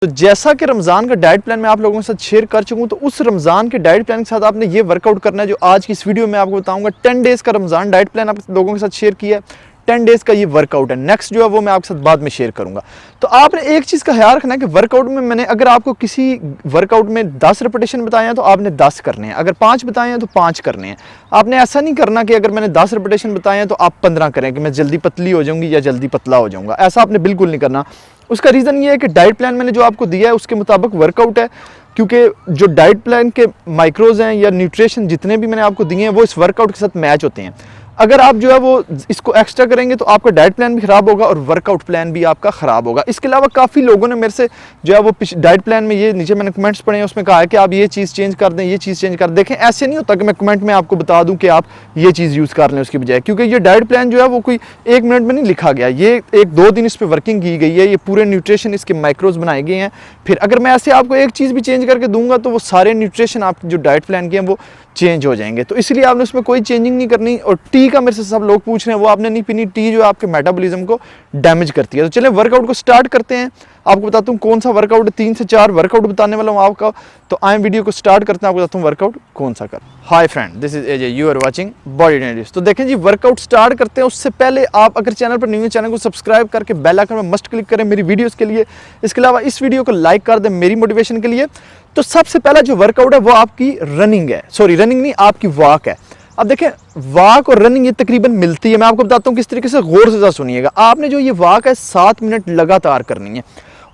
तो जैसा कि रमज़ान का डाइट प्लान मैं आप लोगों के साथ शेयर कर चुका हूँ, तो उस रमज़ान के डाइट प्लान के साथ आपने ये वर्कआउट करना है जो आज की इस वीडियो में आपको बताऊंगा। 10 डेज़ का रमज़ान डाइट प्लान आप लोगों के साथ शेयर किया है। 10 डेज़ का ये वर्कआउट है। नेक्स्ट जो है वो मैं आपके साथ बाद में शेयर करूंगा। तो आपने एक चीज़ का ख्याल रखना है कि वर्कआउट में मैंने अगर आपको किसी वर्कआउट में 10 रिपीटेशन बताए हैं तो आपने 10 करने हैं, अगर 5 बताए हैं तो 5 करने हैं। आपने ऐसा नहीं करना कि अगर मैंने 10 रिपीटेशन बताए हैं तो आप 15 करें कि मैं जल्दी पतली हो जाऊंगी या जल्दी पतला हो जाऊंगा। ऐसा आपने बिल्कुल नहीं करना। उसका रीज़न ये है कि डाइट प्लान मैंने जो आपको दिया है उसके मुताबिक वर्कआउट है, क्योंकि जो डाइट प्लान के माइक्रोज हैं या न्यूट्रिशन जितने भी मैंने आपको दिए हैं वो इस वर्कआउट के साथ मैच होते हैं। अगर आप जो है वो इसको एक्स्ट्रा करेंगे तो आपका डाइट प्लान भी ख़राब होगा और वर्कआउट प्लान भी आपका ख़राब होगा। इसके अलावा काफ़ी लोगों ने मेरे से जो है वो डाइट प्लान में ये नीचे मैंने कमेंट्स पढ़े हैं, उसमें कहा है कि आप ये चीज़ चेंज कर दें, ये चीज़ चेंज कर दें। देखें, ऐसे नहीं होता कि मैं कमेंट में आपको बता दूं कि आप ये चीज़ यूज़ कर लें उसकी बजाय, क्योंकि ये डाइट प्लान जो है वो कोई 1 मिनट में नहीं लिखा गया। ये 1-2 दिन इस पर वर्किंग की गई है, ये पूरे न्यूट्रिशन इसके माइक्रोज बनाए गए हैं। फिर अगर मैं ऐसे आपको एक चीज़ भी चेंज करके दूंगा तो वो सारे न्यूट्रिशन आपके जो डाइट प्लान के हैं वो चेंज हो जाएंगे। तो इसलिए आपने उसमें कोई चेंजिंग नहीं करनी। और टी का मेरे से सब लोग पूछ रहे हैं, वो आपने नहीं पीनी। टी जो है आपके मेटाबॉलिज्म को डैमेज करती है। तो चलिए वर्कआउट को स्टार्ट करते हैं। आपको बताता हूँ कौन सा वर्कआउट है। 3 से 4 वर्कआउट बताने वाला हूँ आपका। तो आए वीडियो को स्टार्ट करते हैं, आपको बताता हूँ वर्कआउट कौन सा कर। Hi friend, this is AJ, you are watching body trainers. तो देखें जी, वर्कआउट स्टार्ट करते हैं। उससे पहले आप अगर चैनल पर न्यू है, चैनल को सब्सक्राइब करके बेल आइकन में मस्ट क्लिक करें मेरी वीडियोस के लिए। इसके अलावा इस वीडियो को लाइक कर दें मेरी मोटिवेशन के लिए। तो सबसे पहला जो वर्कआउट है वो आपकी रनिंग है, सॉरी रनिंग नहीं, आपकी वॉक है। अब देखें, वॉक और रनिंग ये तकरीबन मिलती है। मैं आपको बताता हूँ किस तरीके से, गौर से ज़रा सुनिएगा। आपने जो ये वॉक है 7 मिनट लगातार करनी है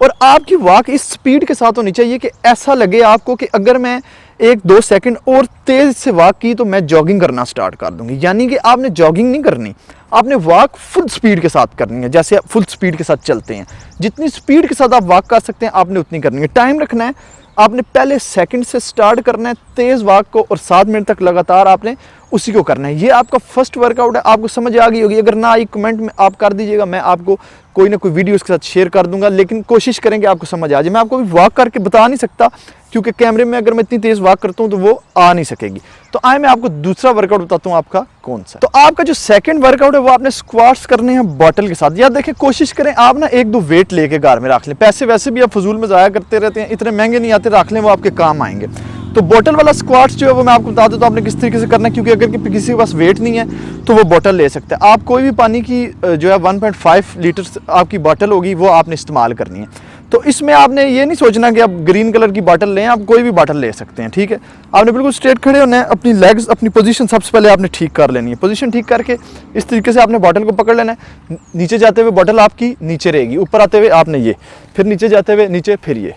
और आपकी वॉक इस स्पीड के साथ होनी चाहिए कि ऐसा लगे आपको कि अगर मैं 1-2 सेकंड और तेज से वॉक की तो मैं जॉगिंग करना स्टार्ट कर दूंगी। यानी कि आपने जॉगिंग नहीं करनी, आपने वॉक फुल स्पीड के साथ करनी है। जैसे आप फुल स्पीड के साथ चलते हैं, जितनी स्पीड के साथ आप वॉक कर सकते हैं आपने उतनी करनी है। टाइम रखना है, आपने पहले सेकंड से स्टार्ट करना है तेज वॉक को और 7 मिनट तक लगातार आपने उसी को करना है। ये आपका फर्स्ट वर्कआउट है। आपको समझ आ गई होगी, अगर ना आई कमेंट में आप कर दीजिएगा, मैं आपको कोई ना कोई वीडियो उसके साथ शेयर कर दूंगा, लेकिन कोशिश करेंगे आपको समझ आ जाए। मैं आपको भी वॉक करके बता नहीं सकता क्योंकि कैमरे में अगर मैं इतनी तेज वॉक करता हूँ तो वो आ नहीं सकेगी। तो आए मैं आपको दूसरा वर्कआउट बताता हूँ आपका कौन सा। तो आपका जो सेकंड वर्कआउट है वो आपने स्क्वाट्स करने हैं बॉटल के साथ। यार देखिए, कोशिश करें आप ना 1-2 वेट लेके घर में रख लें। पैसे वैसे भी आप फजूल में ज़ाया करते रहते हैं, इतने महंगे नहीं आते, रख लें, वो आपके काम आएंगे। तो बॉटल वाला स्क्वाट्स जो है वो मैं आपको बता देता हूँ आपने किस तरीके से करना है, क्योंकि अगर किसी के पास वेट नहीं है तो वो बॉटल ले सकते हैं। आप कोई भी पानी की जो है 1.5 लीटर आपकी बॉटल होगी वो आपने इस्तेमाल करनी है। तो इसमें आपने ये नहीं सोचना कि आप ग्रीन कलर की बॉटल लें, आप कोई भी बॉटल ले सकते हैं, ठीक है। आपने बिल्कुल स्ट्रेट खड़े होना है, अपनी लेग्स, अपनी पोजीशन सबसे पहले आपने ठीक कर लेनी है। पोजीशन ठीक करके इस तरीके से आपने बॉटल को पकड़ लेना है। नीचे जाते हुए बॉटल आपकी नीचे रहेगी, ऊपर आते हुए आपने ये, फिर नीचे जाते हुए नीचे, फिर ये।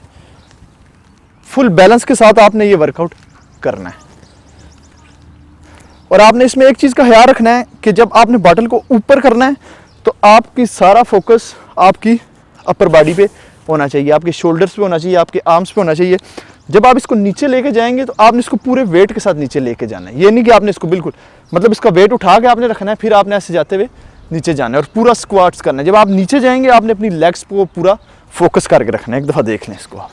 फुल बैलेंस के साथ आपने ये वर्कआउट करना है। और आपने इसमें एक चीज़ का ख्याल रखना है कि जब आपने बॉटल को ऊपर करना है तो आपकी सारा फोकस आपकी अपर बॉडी पे होना चाहिए, आपके शोल्डर्स पे होना चाहिए, आपके आर्म्स पे होना चाहिए। जब आप इसको नीचे लेके जाएंगे तो आपने इसको पूरे वेट के साथ नीचे लेके जाना है। ये नहीं कि आपने इसको बिल्कुल, मतलब इसका वेट उठा के आपने रखना है, फिर आपने ऐसे जाते हुए नीचे जाना है और पूरा स्क्वाट्स करना है। जब आप नीचे जाएंगे आपने अपनी लेग्स को पूरा फोकस करके रखना है। एक दफ़ा देख लें इसको आप।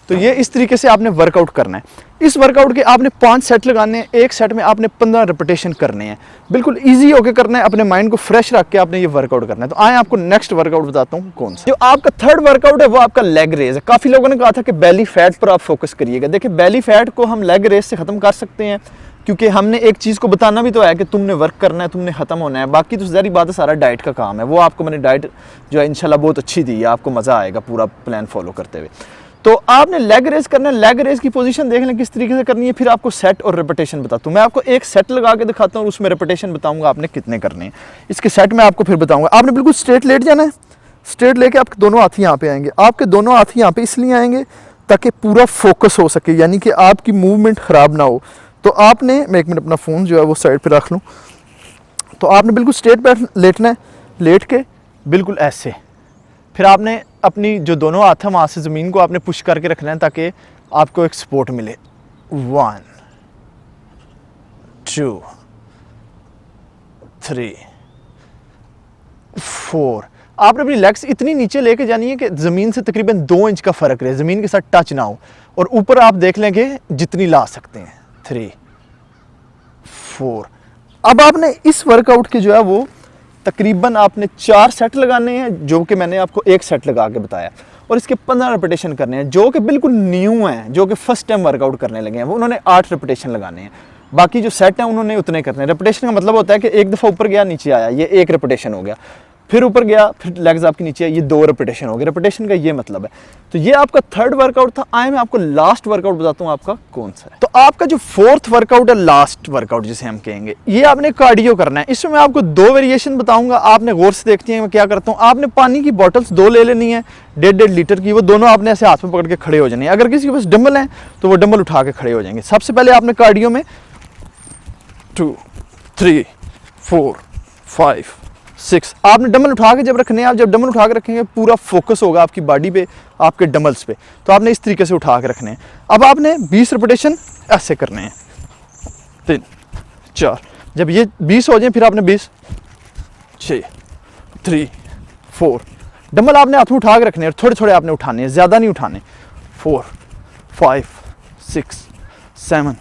तो ये इस तरीके से आपने वर्कआउट करना है। इस वर्कआउट के आपने 5 सेट लगाने हैं। एक सेट में आपने 15 रिपीटेशन करने हैं। बिल्कुल इजी होकर करना है, अपने माइंड को फ्रेश रख के आपने ये वर्कआउट करना है। तो आए आपको नेक्स्ट वर्कआउट बताता हूँ कौन सा। जो आपका थर्ड वर्कआउट है वो आपका लेग रेज है। काफ़ी लोगों ने कहा था कि बेली फैट पर आप फोकस करिएगा। देखिए, बेली फैट को हम लेग रेज से ख़त्म कर सकते हैं, क्योंकि हमने एक चीज़ को बताना भी तो है कि तुमने वर्क करना है, तुमने ख़त्म होना है। बाकी तो ज़ाहिर बात है सारा डाइट का काम है। वो आपको मैंने डाइट जो है इंशाल्लाह बहुत अच्छी दी है, आपको मज़ा आएगा पूरा प्लान फॉलो करते हुए। तो आपने लेग रेज करना है। लेग रेज की पोजीशन देख लें किस तरीके से करनी है, फिर आपको सेट और रिपीटेशन बताता हूँ। मैं आपको एक सेट लगा के दिखाता हूँ, उसमें रिपीटेशन बताऊंगा आपने कितने करने हैं। इसके सेट में आपको फिर बताऊंगा। आपने बिल्कुल स्ट्रेट लेट जाना है। स्ट्रेट लेके आपके दोनों हाथ यहाँ पे आएंगे। आपके दोनों हाथ यहाँ पे इसलिए आएंगे ताकि पूरा फोकस हो सके, यानी कि आपकी मूवमेंट ख़राब ना हो। तो आपने, मैं 1 मिनट अपना फ़ोन जो है वो साइड पर रख लूँ। तो आपने बिल्कुल स्ट्रेट लेटना है, लेट के बिल्कुल ऐसे। फिर आपने अपनी जो दोनों हाथ हैं वहाँ से ज़मीन को आपने पुश करके रखना है ताकि आपको एक सपोर्ट मिले। 1 2 3 4। आपने अपनी लेग्स इतनी नीचे लेके जानी है कि ज़मीन से तकरीबन 2 इंच का फ़र्क रहे, ज़मीन के साथ टच ना हो। और ऊपर आप देख लें कि जितनी ला सकते हैं। 3 4। अब आपने इस वर्कआउट के जो है वो तकरीबन आपने 4 सेट लगाने हैं, जो कि मैंने आपको 1 सेट लगा के बताया, और इसके 15 रेपिटेशन करने हैं, जो कि बिल्कुल न्यू हैं, जो कि फर्स्ट टाइम वर्कआउट करने लगे हैं, वो उन्होंने 8 रेपिटेशन लगाने हैं। बाकी जो सेट हैं उन्होंने उतने करने हैं। रेपिटेशन का मतलब होता है कि एक दफ़ा ऊपर गया, नीचे आया, ये 1 रेपिटेशन हो गया, फिर ऊपर गया, फिर लेग्स आपके नीचे आए, ये 2 रेपिटेशन हो गए। रेपिटेशन का ये मतलब है। तो ये आपका 3rd वर्कआउट था। आए मैं आपको लास्ट वर्कआउट बताता हूँ आपका कौन सा है। तो आपका जो 4th वर्कआउट है, लास्ट वर्कआउट जिसे हम कहेंगे, ये आपने कार्डियो करना है। इसमें मैं आपको 2 वेरिएशन बताऊंगा, आपने गौर से देखती हैं मैं क्या करता हूँ। आपने पानी की बॉटल्स 2 ले लेनी है, 1.5 लीटर की, वो दोनों आपने ऐसे हाथ में पकड़ के खड़े हो जाने हैं। अगर किसी के पास डंबल हैं तो वो डंबल उठा के खड़े हो जाएंगे। सबसे पहले आपने कार्डियो में 2, 3, 4, 5, 6 आपने डंबल उठा के जब रखने हैं। आप जब डंबल उठा के रखेंगे पूरा फोकस होगा आपकी बॉडी पे, आपके डंबल्स पे, तो आपने इस तरीके से उठा के रखने हैं। अब आपने 20 रेपिटेशन ऐसे करने हैं, 3, 4, जब ये 20 हो जाए फिर आपने 20, 6, 3, 4, डंबल आपने हाथ में उठा के रखने हैं, थोड़े थोड़े आपने उठाने हैं, ज़्यादा नहीं उठाने। 4, 5, 6, 7,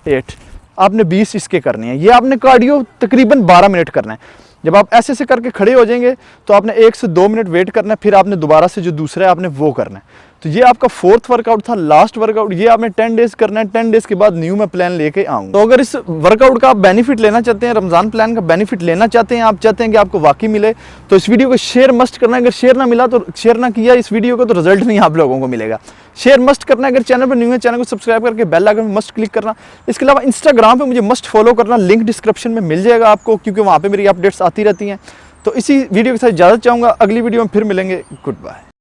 8 आपने 20 इसके करने हैं। ये आपने कार्डियो तकरीबन 12 मिनट करना है। जब आप ऐसे ऐसे करके खड़े हो जाएंगे तो आपने 1 से 2 मिनट वेट करना है, फिर आपने दोबारा से जो दूसरा है आपने वो करना है। तो ये आपका 4th वर्कआउट था, लास्ट वर्कआउट। ये आपने 10 डेज करना है। 10 डेज के बाद न्यू मैं प्लान लेके आऊँगा। तो अगर इस वर्कआउट का आप बेनिफिट लेना चाहते हैं, रमज़ान प्लान का बेनिफिट लेना चाहते हैं, आप चाहते हैं कि आपको वाकई मिले, तो इस वीडियो को शेयर मस्ट करना है। अगर शेयर ना मिला तो शेयर ना किया इस वीडियो को, तो रिजल्ट नहीं आप लोगों को मिलेगा। शेयर मस्ट करना है। अगर चैनल पर न्यू है, चैनल को सब्सक्राइब करके बेल आइकन में मस्ट क्लिक करना। इसके अलावा इंस्टाग्राम पे मुझे मस्ट फॉलो करना, लिंक डिस्क्रिप्शन में मिल जाएगा आपको, क्योंकि वहाँ पे मेरी अपडेट्स आती रहती हैं। तो इसी वीडियो के साथ इजाज़त चाहूँगा, अगली वीडियो में फिर मिलेंगे। Good bye.